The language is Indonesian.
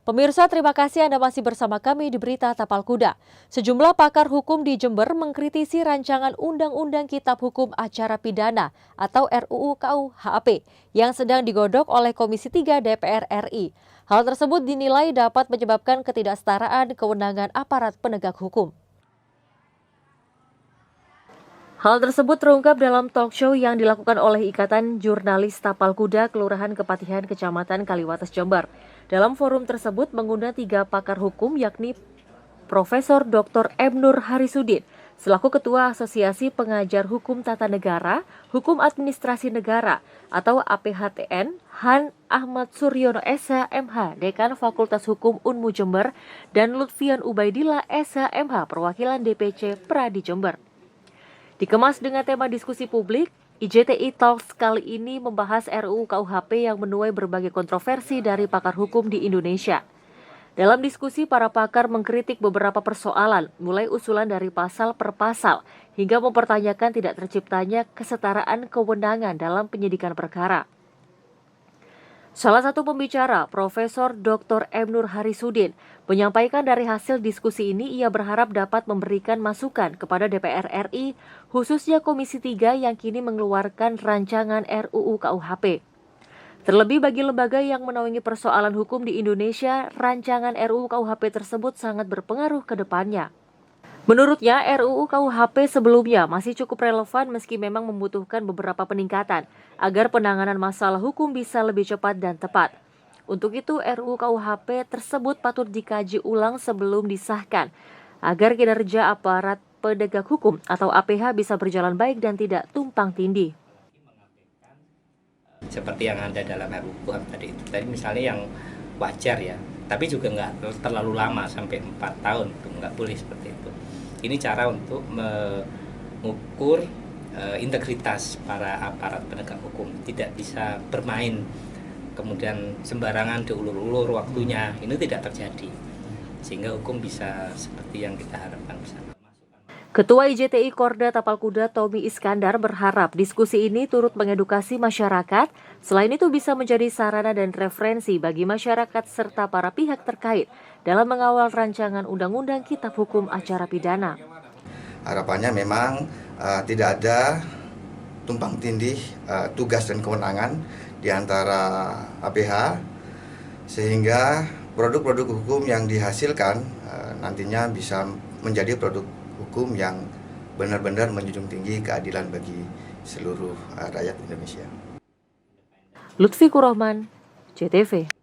Pemirsa, terima kasih Anda masih bersama kami di Berita Tapal Kuda. Sejumlah pakar hukum di Jember mengkritisi rancangan Undang-Undang Kitab Hukum Acara Pidana atau RUU KUHP yang sedang digodok oleh Komisi 3 DPR RI. Hal tersebut dinilai dapat menyebabkan ketidaksetaraan kewenangan aparat penegak hukum. Hal tersebut terungkap dalam talk show yang dilakukan oleh Ikatan Jurnalis Tapal Kuda Kelurahan Kepatihan Kecamatan Kaliwates Jember. Dalam forum tersebut mengundang 3 pakar hukum yakni Profesor Dr. M. Nur Harisudin selaku Ketua Asosiasi Pengajar Hukum Tata Negara, Hukum Administrasi Negara atau APHTN, Han Ahmad Suryono SH MH, Dekan Fakultas Hukum Unmu Jember, dan Lutfian Ubaidillah SH MH, Perwakilan DPC Pradi Jember. Dikemas dengan tema diskusi publik, IJTI Talks kali ini membahas RUU KUHP yang menuai berbagai kontroversi dari pakar hukum di Indonesia. Dalam diskusi, para pakar mengkritik beberapa persoalan, mulai usulan dari pasal per pasal, hingga mempertanyakan tidak terciptanya kesetaraan kewenangan dalam penyidikan perkara. Salah satu pembicara, Profesor Dr. M. Nur Harisudin, menyampaikan dari hasil diskusi ini ia berharap dapat memberikan masukan kepada DPR RI, khususnya Komisi 3 yang kini mengeluarkan rancangan RUU KUHP. Terlebih bagi lembaga yang menaungi persoalan hukum di Indonesia, rancangan RUU KUHP tersebut sangat berpengaruh ke depannya. Menurutnya, RUU KUHP sebelumnya masih cukup relevan meski memang membutuhkan beberapa peningkatan agar penanganan masalah hukum bisa lebih cepat dan tepat. Untuk itu, RUU KUHP tersebut patut dikaji ulang sebelum disahkan agar kinerja aparat penegak hukum atau APH bisa berjalan baik dan tidak tumpang tindih. Seperti yang ada dalam RUU tadi itu, tadi misalnya yang wajar ya, tapi juga nggak terlalu lama sampai 4 tahun, itu nggak boleh seperti itu. Ini cara untuk mengukur integritas para aparat penegak hukum, tidak bisa bermain kemudian sembarangan diulur-ulur waktunya, ini tidak terjadi sehingga hukum bisa seperti yang kita harapkan bersama. Ketua IJTI Korda Tapal Kuda Tommy Iskandar berharap diskusi ini turut mengedukasi masyarakat, selain itu bisa menjadi sarana dan referensi bagi masyarakat serta para pihak terkait dalam mengawal rancangan Undang-Undang Kitab Hukum Acara Pidana. Harapannya memang tidak ada tumpang tindih tugas dan kewenangan di antara APH, sehingga produk-produk hukum yang dihasilkan nantinya bisa menjadi produk hukum yang benar-benar menjunjung tinggi keadilan bagi seluruh rakyat Indonesia. Lutfi Kurohman, JTV.